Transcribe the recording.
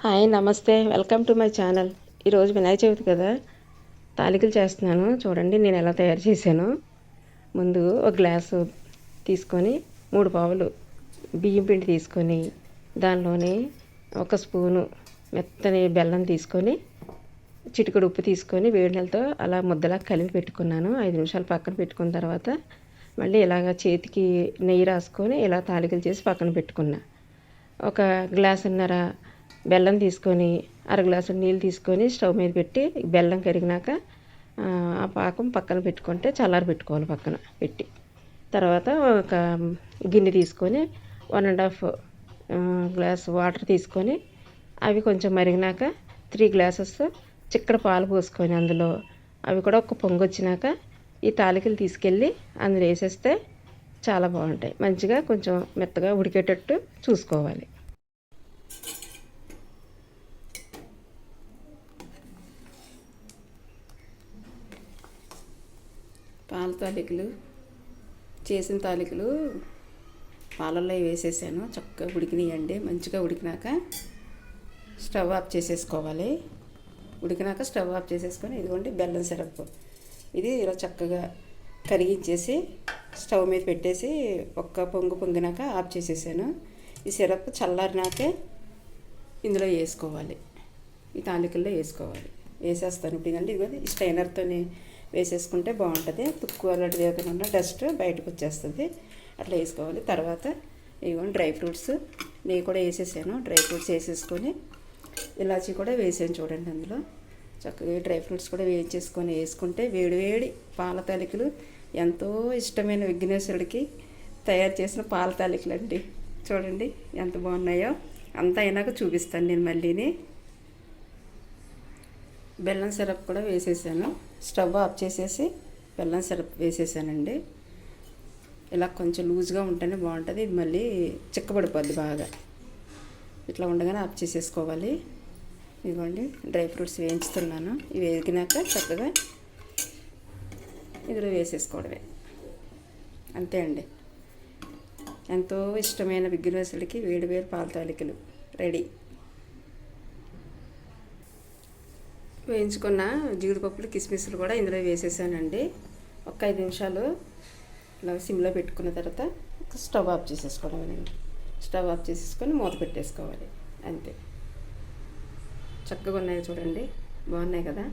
Hi నమస్తే, welcome to my channel. ఈరోజు వినాయక చవితి కదా, తాలికలు చేస్తున్నాను. చూడండి నేను ఎలా తయారు చేశాను. ముందు ఒక గ్లాసు తీసుకొని 3 పావులు బియ్యం పిండి తీసుకొని దానిలోని ఒక స్పూను మెత్తని బెల్లం తీసుకొని చిటికెడు ఉప్పు తీసుకొని వేడి నీళ్ళతో అలా ముద్దలా కలిపి పెట్టుకున్నాను. 5 నిమిషాలు పక్కన పెట్టుకున్న తర్వాత మళ్ళీ ఇలాగ చేతికి నెయ్యి రాసుకొని ఇలా తాలికలు చేసి పక్కన పెట్టుకున్నా. ఒక గ్లాసున్నర బెల్లం తీసుకొని అరగ్లాసు నీళ్ళు తీసుకొని స్టవ్ మీద పెట్టి బెల్లం కరిగినాక ఆ పాకం పక్కన పెట్టుకుంటే చల్లారి పెట్టుకోవాలి. పక్కన పెట్టి తర్వాత ఒక గిన్నె తీసుకొని 1.5 గ్లాస్ వాటర్ తీసుకొని అవి కొంచెం మరిగినాక 3 గ్లాసెస్ చిక్కడ పాలు పోసుకొని అందులో అవి కూడా ఒక పొంగు వచ్చినాక ఈ తాలికలు తీసుకెళ్ళి అందులో వేసేస్తే చాలా బాగుంటాయి. మంచిగా కొంచెం మెత్తగా ఉడికేటట్టు చూసుకోవాలి. పాల తాలికలు చేసిన తాలికలు పాలల్లో వేసేసాను. చక్కగా ఉడికినాయండి. మంచిగా ఉడికినాక స్టవ్ ఆఫ్ చేసేసుకోవాలి. ఉడికినాక స్టవ్ ఆఫ్ చేసేసుకొని ఇదిగోండి బెల్లం సిరప్. ఇది ఇలా చక్కగా కరిగించేసి స్టవ్ మీద పెట్టేసి ఒక్క పొంగు పొంగినాక ఆఫ్ చేసేసాను. ఈ సిరప్ చల్లారినాకే ఇందులో వేసుకోవాలి. ఈ తాలికల్లో వేసుకోవాలి. వేసేస్తాను ఇప్పుడు. ఇదండి ఇదిగో ఈ స్టైనర్తో వేసేసుకుంటే బాగుంటుంది. తుక్కు అలాంటిది ఏదైనా డస్ట్ బయటకు వచ్చేస్తుంది. అట్లా వేసుకోవాలి. తర్వాత ఇదిగోండి డ్రై ఫ్రూట్స్ నెయ్యి కూడా వేసేసాను. డ్రై ఫ్రూట్స్ వేసేసుకొని ఇలాచీ కూడా వేసాను చూడండి. అందులో చక్కగా డ్రై ఫ్రూట్స్ కూడా వేయించేసుకొని వేసుకుంటే వేడివేడి పాల తాలికలు ఎంతో ఇష్టమైన విఘ్నేశ్వరుడికి తయారు చేసిన పాల తాలికలు అండి. చూడండి ఎంత బాగున్నాయో. అంతా అయినాక చూపిస్తాను నేను మళ్ళీని. బెల్లం సిరప్ కూడా వేసేసాను. స్టవ్ ఆఫ్ చేసేసి బెల్లం సిరప్ వేసేసానండి. ఇలా కొంచెం లూజ్గా ఉంటేనే బాగుంటుంది. ఇది మళ్ళీ చిక్కబడిపోద్ది బాగా. ఇట్లా ఉండగానే ఆఫ్ చేసేసుకోవాలి. ఇదిగోండి డ్రై ఫ్రూట్స్ వేయించుతున్నాను. ఇవి వేగినాక చక్కగా ఇందులో వేసేసుకోవడమే. అంతే అండి. ఎంతో ఇష్టమైన విఘ్నేశ్వరుడికి వేడివేడి పాల తాలికలు రెడీ. వేయించుకున్న జీడిపప్పులు కిస్మిస్లు కూడా ఇందులో వేసేసానండి. ఒక 5 నిమిషాలు ఇలా సిమ్లో పెట్టుకున్న తర్వాత స్టవ్ ఆఫ్ చేసేసుకోవడం. స్టవ్ ఆఫ్ చేసేసుకొని మూత పెట్టేసుకోవాలి. అంతే. చక్కగా ఉన్నాయి చూడండి. బాగున్నాయి కదా.